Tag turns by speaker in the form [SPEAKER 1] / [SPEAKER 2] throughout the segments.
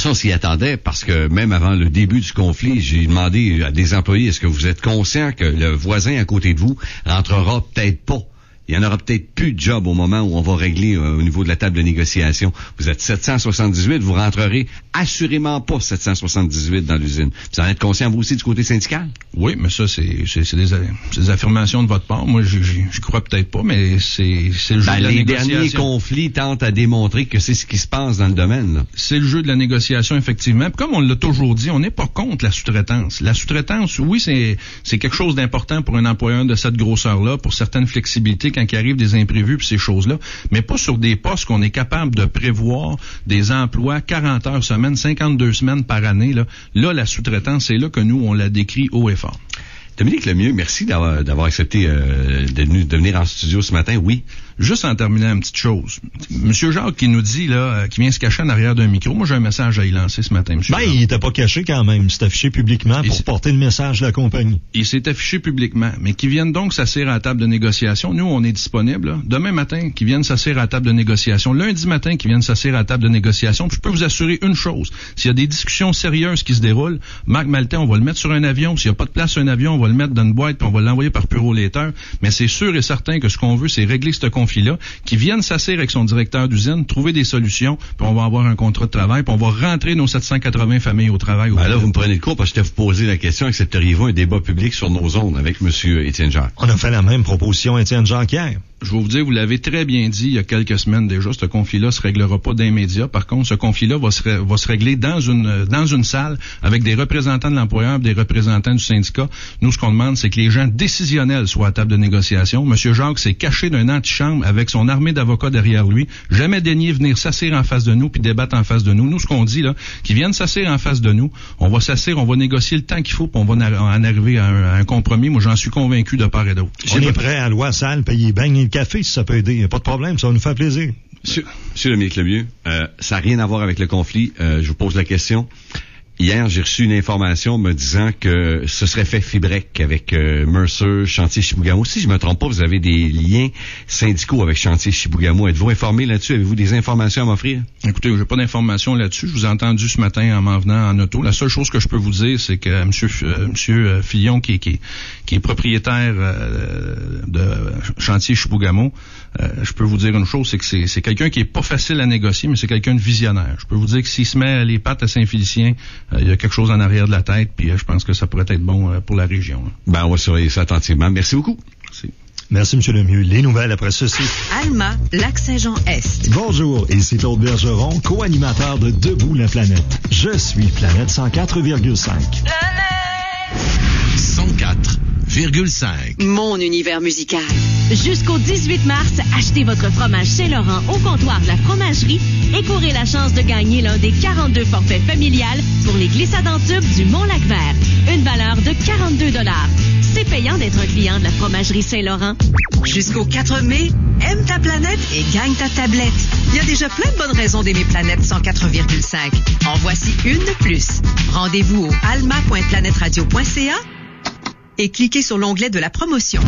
[SPEAKER 1] on s'y attendait parce que même avant le début du conflit, j'ai demandé à des employés, est-ce que vous êtes conscient que le voisin à côté de vous rentrera peut-être pas? Il y en aura peut-être plus de job au moment où on va régler au niveau de la table de négociation. Vous êtes 778, vous rentrerez assurément pas 778 dans l'usine. Vous en êtes conscient, vous aussi, du côté syndical?
[SPEAKER 2] Oui, mais ça, c'est des affirmations de votre part. Moi, j'y crois peut-être pas, mais c'est le jeu de la négociation. Les derniers conflits
[SPEAKER 1] tentent à démontrer que c'est ce qui se passe dans le domaine, là.
[SPEAKER 2] C'est le jeu de la négociation, effectivement. Puis comme on l'a toujours dit, on n'est pas contre la sous-traitance. La sous-traitance, oui, c'est quelque chose d'important pour un employeur de cette grosseur-là, pour certaines flexibilités quand il arrive des imprévus puis ces choses-là, mais pas sur des postes qu'on est capable de prévoir des emplois 40 heures semaine, 52 semaines par année. Là, la sous-traitance, c'est là que nous, on la décrit haut et fort.
[SPEAKER 1] Dominique Lemieux, merci d'avoir accepté de venir en studio ce matin. Oui.
[SPEAKER 2] Juste en terminant une petite chose. Monsieur Jacques qui nous dit, là, qui vient se cacher en arrière d'un micro. Moi, j'ai un message à y lancer ce matin, monsieur Jacques.
[SPEAKER 3] Il était pas caché quand même. Il s'est affiché publiquement pour porter le message de la compagnie.
[SPEAKER 2] Il s'est affiché publiquement. Mais qu'ils viennent donc s'asseoir à la table de négociation. Nous, on est disponible, là. Demain matin, qu'ils viennent s'asseoir à la table de négociation. Lundi matin, qu'ils viennent s'asseoir à la table de négociation. Puis je peux vous assurer une chose. S'il y a des discussions sérieuses qui se déroulent, Marc Maltais, on va le mettre sur un avion. S'il n'y a pas de place sur un avion, on va le mettre dans une boîte puis on va l'envoyer par Puro-Laiter. Mais c'est sûr et certain que ce qu'on veut, c'est régler ce conflit-là, qui viennent s'asseoir avec son directeur d'usine, trouver des solutions, puis on va avoir un contrat de travail, puis on va rentrer nos 780 familles au travail.
[SPEAKER 1] Là, vous me prenez le cours parce que je t'ai posé la question, accepteriez-vous un débat public sur nos zones avec M. Étienne Jacques?
[SPEAKER 3] On a fait la même proposition à Étienne Jacques hier.
[SPEAKER 2] Je vais vous dire, vous l'avez très bien dit il y a quelques semaines déjà, ce conflit-là se réglera pas d'immédiat. Par contre, ce conflit-là va se régler dans une salle avec des représentants de l'employeur, des représentants du syndicat. Nous, ce qu'on demande, c'est que les gens décisionnels soient à table de négociation. Monsieur Jacques s'est caché d'un antichambre avec son armée d'avocats derrière lui. Jamais daigné venir s'asseoir en face de nous puis débattre en face de nous. Nous, ce qu'on dit, là, qu'ils viennent s'asseoir en face de nous. On va s'asseoir, on va négocier le temps qu'il faut puis on va en arriver à un compromis. Moi, j'en suis convaincu de part et d'autre.
[SPEAKER 3] On est prêt à louer la salle, payer bain et le café si ça peut aider. Pas de problème, ça va nous faire plaisir.
[SPEAKER 1] Monsieur Dominique Lemieux, ça n'a rien à voir avec le conflit. Je vous pose la question. Hier, j'ai reçu une information me disant que ce serait fait Fibrec avec Mercer, Chantier Chibougamau. Si je me trompe pas, vous avez des liens syndicaux avec Chantier Chibougamau. Êtes-vous informé là-dessus? Avez-vous des informations à m'offrir?
[SPEAKER 2] Écoutez, j'ai pas d'informations là-dessus. Je vous ai entendu ce matin en m'en venant en auto. La seule chose que je peux vous dire, c'est que monsieur Fillon, qui est propriétaire de Chantier Chibougamau, je peux vous dire une chose, c'est que c'est quelqu'un qui est pas facile à négocier, mais c'est quelqu'un de visionnaire. Je peux vous dire que s'il se met les pattes à Saint-Félicien, il y a quelque chose en arrière de la tête, puis je pense que ça pourrait être bon pour la région.
[SPEAKER 1] Ben, on va surveiller ça attentivement. Merci beaucoup.
[SPEAKER 3] Merci, M. Lemieux. Les nouvelles après ceci.
[SPEAKER 4] Alma, Lac-Saint-Jean-Est.
[SPEAKER 3] Bonjour, ici Claude Bergeron, co-animateur de Debout la planète. Je suis Planète 104,5.
[SPEAKER 1] 104,5.
[SPEAKER 4] Mon univers musical.
[SPEAKER 5] Jusqu'au 18 mars, achetez votre fromage Saint-Laurent au comptoir de la fromagerie et courez la chance de gagner l'un des 42 forfaits familiales pour les glissades en tube du Mont-Lac-Vert. Une valeur de 42 $. C'est payant d'être un client de la fromagerie Saint-Laurent.
[SPEAKER 4] Jusqu'au 4 mai, aime ta planète et gagne ta tablette. Il y a déjà plein de bonnes raisons d'aimer Planète 104,5. En voici une de plus. Rendez-vous au alma.planeteradio.ca et cliquez sur l'onglet de la promotion.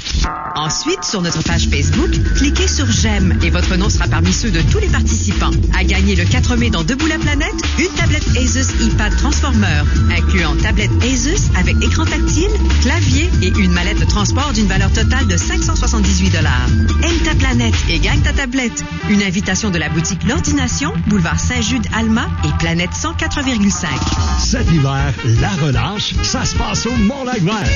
[SPEAKER 4] Ensuite, sur notre page Facebook, cliquez sur J'aime et votre nom sera parmi ceux de tous les participants. À gagner le 4 mai dans Debout la planète, une tablette Asus iPad Transformer, incluant tablette Asus avec écran tactile, clavier et une mallette de transport d'une valeur totale de 578 $. Aime ta planète et gagne ta tablette. Une invitation de la boutique L'Ordination, boulevard Saint-Jude-Alma et Planète 104,5.
[SPEAKER 3] Cet hiver, la relâche, ça se passe au Mont-Lac-Vert.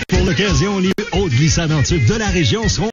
[SPEAKER 3] Pour l'occasion, les hautes glissades en tube de la région seront